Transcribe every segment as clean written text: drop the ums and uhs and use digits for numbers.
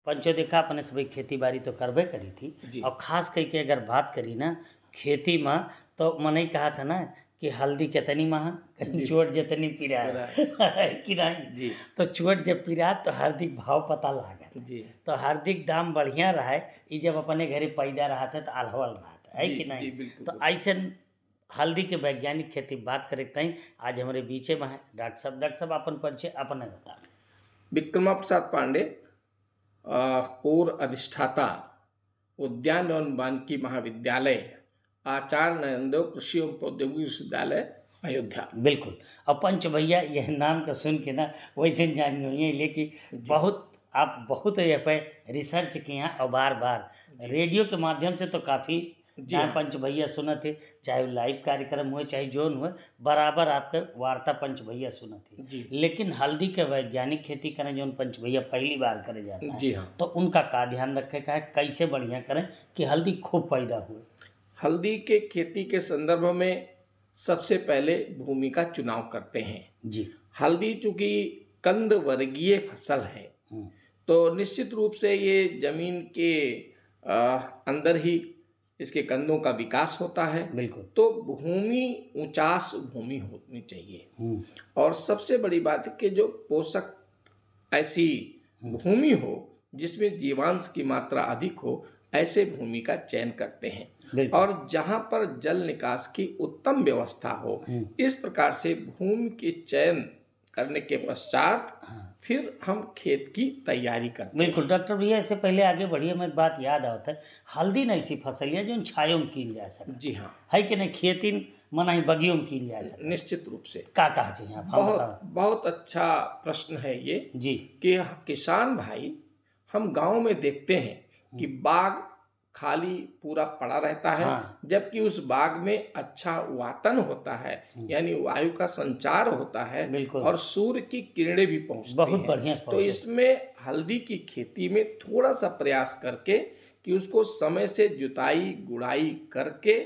पंचो देखा अपने सभी खेती बाड़ी तो करबे करी थी। जी। और खास करके अगर बात करी ना खेती में, तो मने कहा था ना कि हल्दी कितनी महा कहीं जी। चोट जितनी पिरा पिरा है कि नहीं। जी। तो चोट जब पिरा तो हार्दिक भाव पता लागत है। जी। तो हार्दिक दाम बढ़िया रहा है। ये जब अपने घरे पैदा रहा था तो अलहवल रहा था है जी। कि नहीं। जी बिल्कुल तो बिल्कुल। ऐसे हल्दी के वैज्ञानिक खेती बात करे तई आज हमारे बीचे में है डॉक्टर साहब अपन परिचय अपने बता। विक्रमा प्रसाद पांडे, पूर्व अधिष्ठाता उद्यान एवं वानिकी महाविद्यालय, आचार्य नरेंद्र कृषि एवं प्रौद्योगिकी विश्वविद्यालय, अयोध्या। बिल्कुल। और पंच भैया यह नाम का सुन के ना वैसे जान गई, लेकिन जी। बहुत आप बहुत ये पे रिसर्च किए हैं और बार बार जी। रेडियो के माध्यम से तो काफ़ी जी जहाँ हाँ। पंच भैया सुने थे, चाहे लाइव कार्यक्रम हुए चाहे जोन हुए, बराबर आपके वार्ता पंच भैया सुने थे। जी। लेकिन हल्दी के वैज्ञानिक खेती करें जो पंच भैया पहली बार करे जाता है, जी हाँ। तो उनका का ध्यान रखे का है, कैसे बढ़िया करें कि हल्दी खूब पैदा हुए। हल्दी के खेती के संदर्भ में सबसे पहले भूमि का चुनाव करते हैं। जी। हल्दी चूंकि कंद वर्गीय फसल है, तो निश्चित रूप से ये जमीन के अंदर ही इसके कंदों का विकास होता है। बिल्कुल। तो भूमि ऊंचास भूमि होनी चाहिए। और सबसे बड़ी बात है कि जो पोषक ऐसी भूमि हो जिसमें जीवांश की मात्रा अधिक हो, ऐसे भूमि का चयन करते हैं। और जहां पर जल निकास की उत्तम व्यवस्था हो, इस प्रकार से भूमि के चयन करने के पश्चात फिर हम खेत की तैयारी करते हैं। बिल्कुल डॉक्टर भैया, इससे पहले आगे बढ़िए मैं एक बात याद आता है, हल्दी नहीं सी फसल है जो छायों में कील जा सकता जी हाँ। है कि नहीं, खेती मना ही बगियों में कील जा सकता। निश्चित रूप से। का कहा जी आप बहुत बहुत अच्छा प्रश्न है ये जी। कि किसान भाई, हम गांव में देखते हैं कि बाग खाली पूरा पड़ा रहता है। हाँ। जबकि उस बाग में अच्छा वातन होता है, यानी वायु का संचार होता है। बिल्कुल। और सूर्य की किरणें भी पहुंचती बहुत हैं। बढ़िया तो इसमें हल्दी की खेती में थोड़ा सा प्रयास करके कि उसको समय से जुताई गुड़ाई करके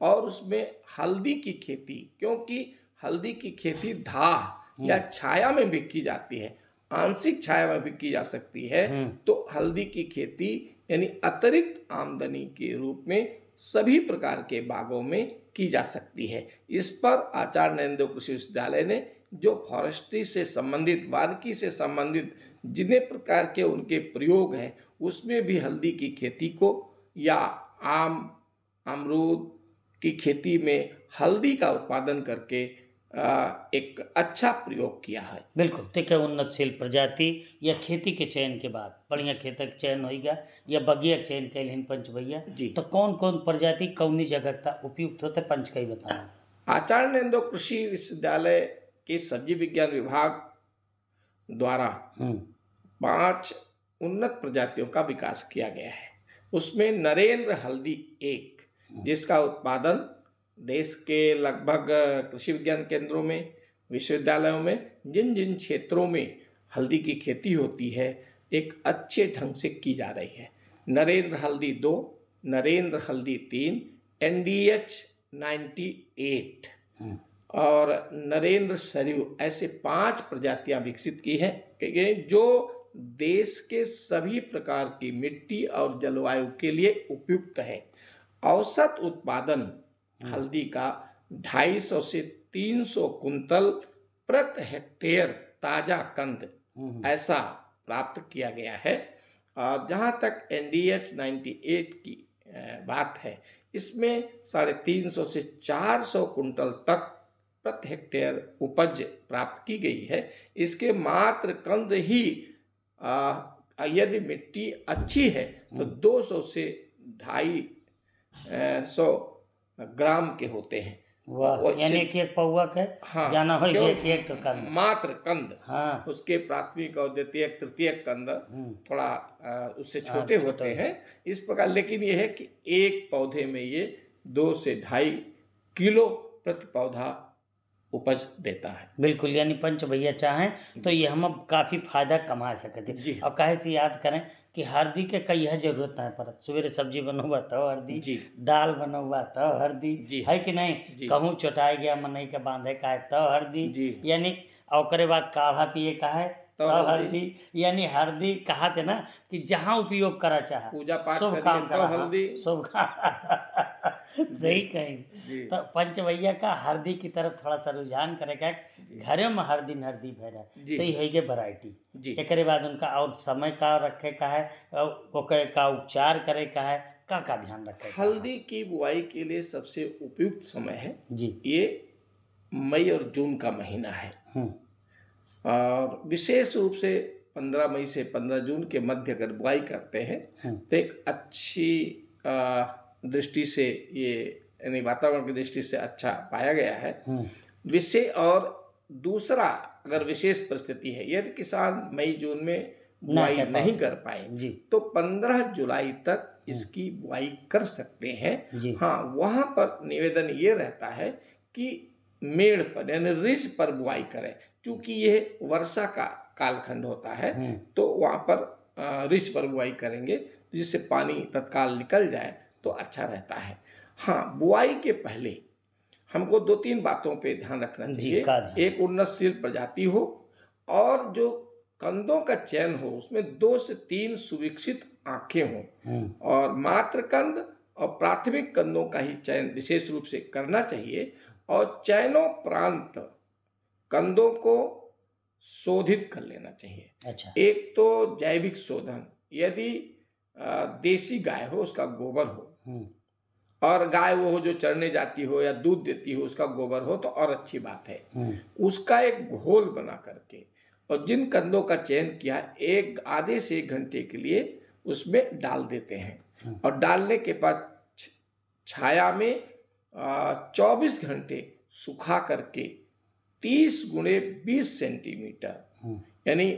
और उसमें हल्दी की खेती, क्योंकि हल्दी की खेती धाह या छाया में भी की जाती है, आंशिक छाया में भी की जा सकती है। तो हल्दी की खेती यानी अतिरिक्त आमदनी के रूप में सभी प्रकार के बागों में की जा सकती है। इस पर आचार्य नरेंद्र कृषि विश्वविद्यालय ने जो फॉरेस्ट्री से संबंधित, वानिकी से संबंधित जितने प्रकार के उनके प्रयोग हैं, उसमें भी हल्दी की खेती को या आम अमरूद की खेती में हल्दी का उत्पादन करके एक अच्छा प्रयोग किया है। बिल्कुल ठीक है। उन्नतशील प्रजाति या खेती के चयन के बाद बढ़िया खेत का चयन होगा या बगिया चयन कैल पंच भैया, तो कौन कौन प्रजाति कौनी जगह का उपयुक्त होता है पंच कई बताओ। आचार्य नरेंद्र कृषि विश्वविद्यालय के सब्जी विज्ञान विभाग द्वारा 5 उन्नत प्रजातियों का विकास किया गया है। उसमें नरेंद्र हल्दी एक, जिसका उत्पादन देश के लगभग कृषि विज्ञान केंद्रों में, विश्वविद्यालयों में जिन जिन क्षेत्रों में हल्दी की खेती होती है, एक अच्छे ढंग से की जा रही है। नरेंद्र हल्दी 2, नरेंद्र हल्दी 3, NDH 98 और नरेंद्र सरयू, ऐसे 5 प्रजातियां विकसित की हैं जो देश के सभी प्रकार की मिट्टी और जलवायु के लिए उपयुक्त है। औसत उत्पादन हल्दी का 250 से 300 कुंतल प्रति हेक्टेयर ताजा कंद ऐसा प्राप्त किया गया है। और जहां तक NDH 98 की बात है, इसमें 350 से 400 कुंटल तक प्रति हेक्टेयर उपज प्राप्त की गई है। इसके मात्र कंद ही यदि मिट्टी अच्छी है तो 200 से 250 ग्राम के होते हैं। यानी कि एक पौवा के हाँ, जाना हो एक तो कंद, मात्र कंद। हाँ। उसके प्राथमिक और द्वितीय तृतीय कंद थोड़ा उससे छोटे होते हैं इस प्रकार। लेकिन यह है कि एक पौधे में ये 2 से 2.5 किलो प्रति पौधा उपज देता है। बिल्कुल, यानी पंच भैया चाहें तो ये हम काफ़ी फायदा कमा सकते हैं। और कहे से याद करें कि हल्दी के कई जरूरत नहीं पड़त, सवेरे सब्जी बनोबा तो हल्दी, दाल बनोबा तो हल्दी, है कि नहीं, कहूँ चोटाई गया मनई के बांधे का है तो हल्दी, यानी और बाद काढ़ा पिए का है तो हल्दी, यानी हल्दी कहा थे ना कि जहाँ उपयोग करा चाहे पूजा पाठ शुभ करिए काम तो करा, हल्दी। शुभ काम सही कहीं। तो पंच भैया का हल्दी की तरफ थोड़ा सा रुझान करेगा, घरे में हर दिन हल्दी भरा तो ये है के वैरायटी। एक बाद उनका और समय का रखे का है, ओके का उपचार करे का है, का ध्यान रखे। हल्दी की बुआई के लिए सबसे उपयुक्त समय है जी, ये मई और जून का महीना है। और विशेष रूप से 15 मई से 15 जून के मध्य अगर बुआई करते हैं तो एक अच्छी दृष्टि से ये, यानी वातावरण की दृष्टि से अच्छा पाया गया है। विशेष और दूसरा, अगर विशेष परिस्थिति है यदि किसान मई जून में बुआई नहीं कर पाए तो 15 जुलाई तक इसकी बुआई कर सकते हैं। हाँ, वहां पर निवेदन ये रहता है कि मेड़ पर यानी रिज पर बुआई करें, क्योंकि यह वर्षा का कालखंड होता है तो वहां पर रिज पर बुआई करेंगे जिससे पानी तत्काल निकल जाए तो अच्छा रहता है। हाँ, बुआई के पहले हमको 2-3 बातों पे ध्यान रखना चाहिए। एक, उन्नतशील प्रजाति हो और जो कंदों का चयन हो उसमें 2 से 3 सुविकसित आंखें हों और मात्र कंद और प्राथमिक कंदों का ही चयन विशेष रूप से करना चाहिए। और चयनोपरांत कंदों को शोधित कर लेना चाहिए। अच्छा। एक तो जैविक शोधन, यदि देसी गाय हो उसका गोबर हो और गाय वो हो जो चरने जाती हो या दूध देती हो उसका गोबर हो तो और अच्छी बात है। उसका एक घोल बना करके और जिन कंदों का चयन किया आधे से 1 घंटे के लिए उसमें डाल देते हैं और डालने के बाद छाया में 24 घंटे सुखा करके 30 गुणे 20 सेंटीमीटर, यानी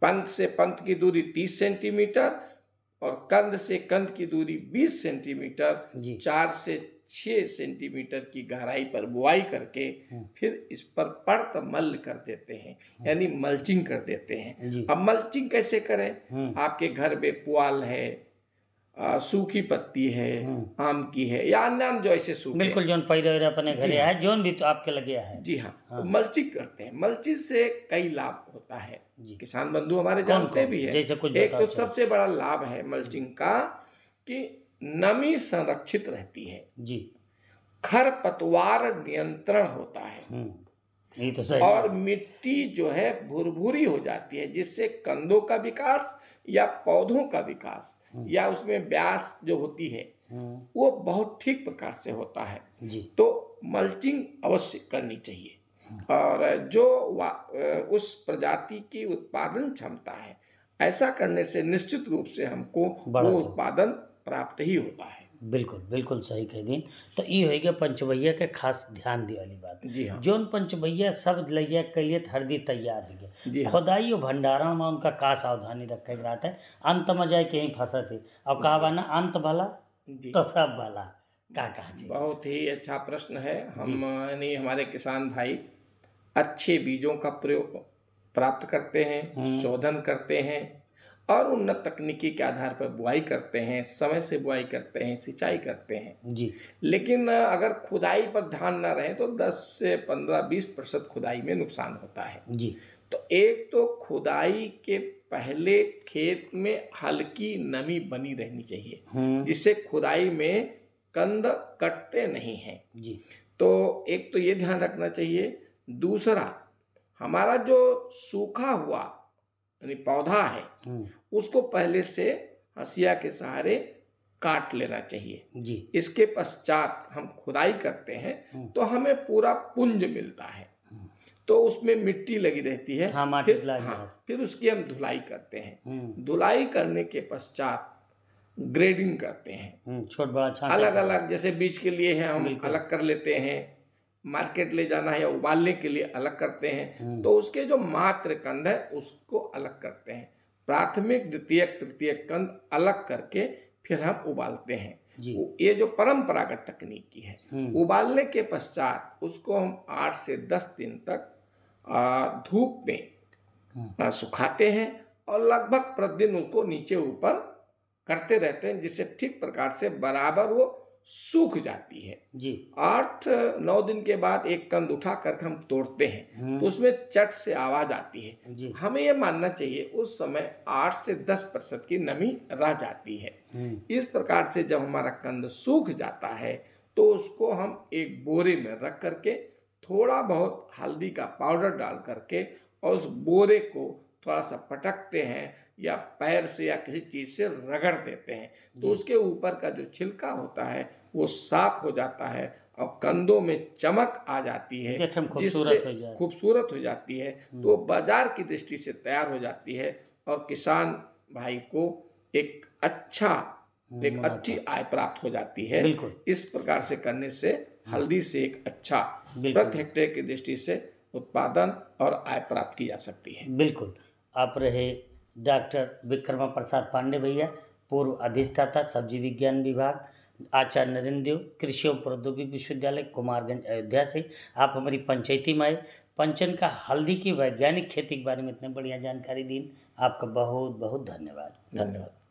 पंत से पंत की दूरी 30 सेंटीमीटर और कंद से कंद की दूरी 20 सेंटीमीटर, 4 से 6 सेंटीमीटर की गहराई पर बुआई करके फिर इस पर परत मल्ल कर देते हैं, यानी मल्चिंग कर देते हैं। अब मल्चिंग कैसे करें? आपके घर में पुआल है, सूखी पत्ती है, आम की है या अन्य जो ऐसे सूखे, बिल्कुल जोन पैरा अपने घरे है, जोन भी तो आपके लगे है। जी हाँ, तो मल्चिंग करते हैं। मल्चिंग से कई लाभ होता है, किसान बंधु हमारे जानते भी है। एक तो सबसे बड़ा लाभ है मल्चिंग का कि नमी संरक्षित रहती है जी, खरपतवार नियंत्रण होता है ये तो सही। और मिट्टी जो है भुरभुरी हो जाती है जिससे कंदों का विकास या पौधों का विकास या उसमें व्यास जो होती है वो बहुत ठीक प्रकार से होता है जी। तो मल्चिंग अवश्य करनी चाहिए और जो उस प्रजाति की उत्पादन क्षमता है ऐसा करने से निश्चित रूप से हमको वो उत्पादन प्राप्त ही होता है। बिल्कुल बिल्कुल सही कह दी। तो ये हो गया पंचभैया के खास ध्यान दिए वाली बात। जी हाँ। जोन पंचभैया सब लैया के लिए हरदी तैयार हो गया, खुदाई और भंडारण में उनका का सावधानी रखे रहता है, अंत में जाए कहीं फंसत है। अब कहा ना अंत भला तो सब भला, का कहा। बहुत ही अच्छा प्रश्न है। हम यानी हमारे किसान भाई अच्छे बीजों का प्रयोग प्राप्त करते हैं, शोधन करते हैं और उन्नत तकनीकी के आधार पर बुआई करते हैं, समय से बुआई करते हैं, सिंचाई करते हैं जी। लेकिन अगर खुदाई पर ध्यान न रहे तो 10 से 15-20% खुदाई में नुकसान होता है जी। तो एक तो खुदाई के पहले खेत में हल्की नमी बनी रहनी चाहिए जिससे खुदाई में कंद कटते नहीं हैं जी। तो एक तो ये ध्यान रखना चाहिए। दूसरा, हमारा जो सूखा हुआ यानी पौधा है उसको पहले से हंसिया के सहारे काट लेना चाहिए जी। इसके पश्चात हम खुदाई करते हैं तो हमें पूरा पुंज मिलता है, तो उसमें मिट्टी लगी रहती है। फिर उसकी हम धुलाई करते हैं। धुलाई करने के पश्चात ग्रेडिंग करते हैं, छोट बड़ा अलग अलग, जैसे बीज के लिए है हम अलग कर लेते हैं, मार्केट ले जाना है या उबालने के लिए अलग करते हैं। तो उसके जो मात्र कंद है उसको अलग करते हैं, प्राथमिक द्वितीयक तृतीयक कंद अलग करके फिर हम उबालते हैं जी। ये जो परंपरागत तकनीकी है। उबालने के पश्चात उसको हम 8 से 10 दिन तक धूप में सुखाते हैं और लगभग प्रतिदिन उसको नीचे ऊपर करते रहते हैं जिससे ठीक प्रकार से बराबर वो सूख जाती है जी 8-9 दिन के बाद एक कंद उठा कर हम तोड़ते हैं तो उसमें चट से आवाज आती है। जी हमें यह मानना चाहिए उस समय 8 से 10% की नमी रह जाती है। इस प्रकार से जब हमारा कंद सूख जाता है तो उसको हम एक बोरे में रख करके थोड़ा बहुत हल्दी का पाउडर डाल करके और उस बोरे को थोड़ा सा पटकते हैं या पैर से या किसी चीज से रगड़ देते हैं तो उसके ऊपर का जो छिलका होता है वो साफ हो जाता है और कंदों में चमक आ जाती है, जिससे खूबसूरत हो जाती है। तो बाजार की दृष्टि से तैयार हो जाती है और किसान भाई को एक अच्छी आय प्राप्त हो जाती है। इस प्रकार से करने से हल्दी से एक अच्छा प्रति हेक्टेयर की दृष्टि से उत्पादन और आय प्राप्त की जा सकती है। बिल्कुल। आप रहे डॉक्टर विक्रमा प्रसाद पांडे भैया, पूर्व अधिष्ठाता सब्जी विज्ञान विभाग, आचार्य नरेंद्र देव, कृषि एवं प्रौद्योगिकी विश्वविद्यालय कुमारगंज अयोध्या से। आप हमारी पंचायती में आए, पंचन का हल्दी की वैज्ञानिक खेती के बारे में इतने बढ़िया जानकारी दी। आपका बहुत बहुत धन्यवाद। धन्यवाद।